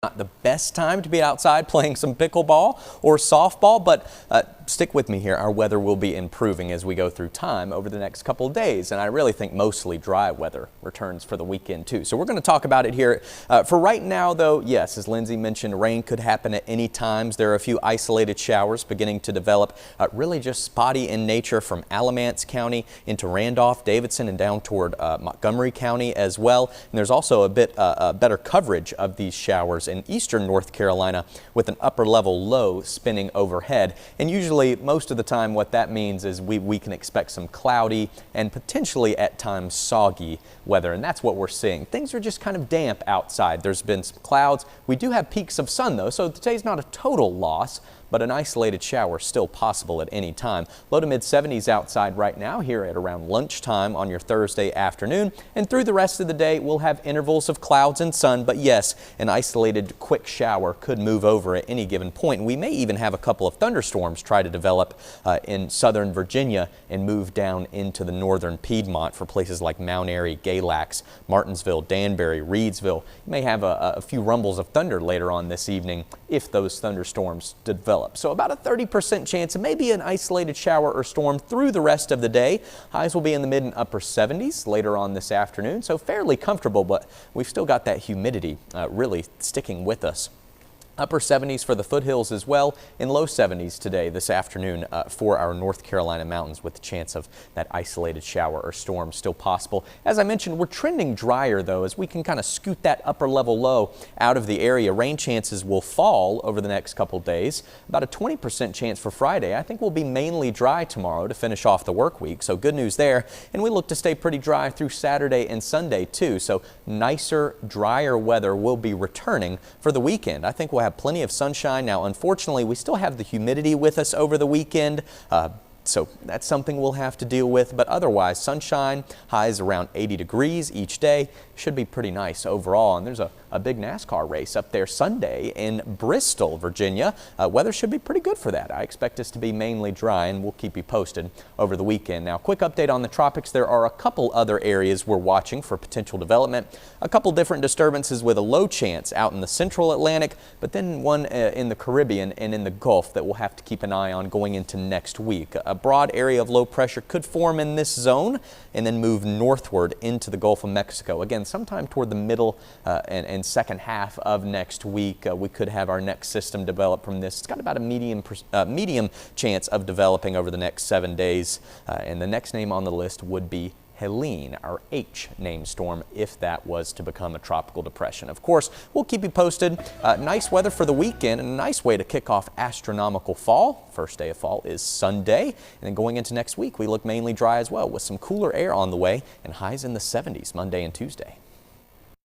Not the best time to be outside playing some pickleball or softball, but stick with me here. Our weather will be improving as we go through time over the next couple of days, and I really think mostly dry weather returns for the weekend too. So we're going to talk about it here. For right now though, yes, as Lindsay mentioned, rain could happen at any times. There are a few isolated showers beginning to develop, really just spotty in nature from Alamance County into Randolph, Davidson, and down toward Montgomery County as well. And there's also a bit better coverage of these showers in eastern North Carolina with an upper level low spinning overhead. And usually most of the time what that means is we can expect some cloudy and potentially at times soggy weather, and that's what we're seeing. Things are just kind of damp outside. There's been some clouds. We do have peaks of sun though, so today's not a total loss, but an isolated shower still possible at any time. Low to mid 70s outside right now here at around lunchtime on your Thursday afternoon, and through the rest of the day we'll have intervals of clouds and sun, but yes, an isolated quick shower could move over at any given point. And we may even have a couple of thunderstorms try to develop in southern Virginia and move down into the northern Piedmont for places like Mount Airy, Galax, Martinsville, Danbury, Reedsville. You may have a few rumbles of thunder later on this evening if those thunderstorms develop. So about a 30% chance of maybe an isolated shower or storm through the rest of the day. Highs will be in the mid and upper 70s later on this afternoon, so fairly comfortable, but we've still got that humidity really sticking with us. Upper 70s for the foothills as well, and low 70s today this afternoon for our North Carolina mountains, with the chance of that isolated shower or storm still possible. As I mentioned, we're trending drier though, as we can kind of scoot that upper level low out of the area. Rain chances will fall over the next couple days. About a 20% chance for Friday. I think we'll be mainly dry tomorrow to finish off the work week, so good news there. And we look to stay pretty dry through Saturday and Sunday too, so nicer, drier weather will be returning for the weekend. I think we'll have plenty of sunshine. Now, unfortunately, we still have the humidity with us over the weekend, so that's something we'll have to deal with, but otherwise sunshine, highs around 80 degrees each day. Should be pretty nice overall. And there's a big NASCAR race up there Sunday in Bristol, Virginia. Weather should be pretty good for that. I expect us to be mainly dry, and we'll keep you posted over the weekend. Now, quick update on the tropics. There are a couple other areas we're watching for potential development. A couple different disturbances with a low chance out in the central Atlantic, but then one in the Caribbean and in the Gulf that we'll have to keep an eye on going into next week. A broad area of low pressure could form in this zone and then move northward into the Gulf of Mexico. Again, sometime toward the middle and second half of next week, we could have our next system develop from this. It's got about a medium chance of developing over the next 7 days, and the next name on the list would be Helene, our H named storm, if that was to become a tropical depression. Of course, we'll keep you posted. Nice weather for the weekend and a nice way to kick off astronomical fall. First day of fall is Sunday, and then going into next week, we look mainly dry as well with some cooler air on the way and highs in the 70s Monday and Tuesday.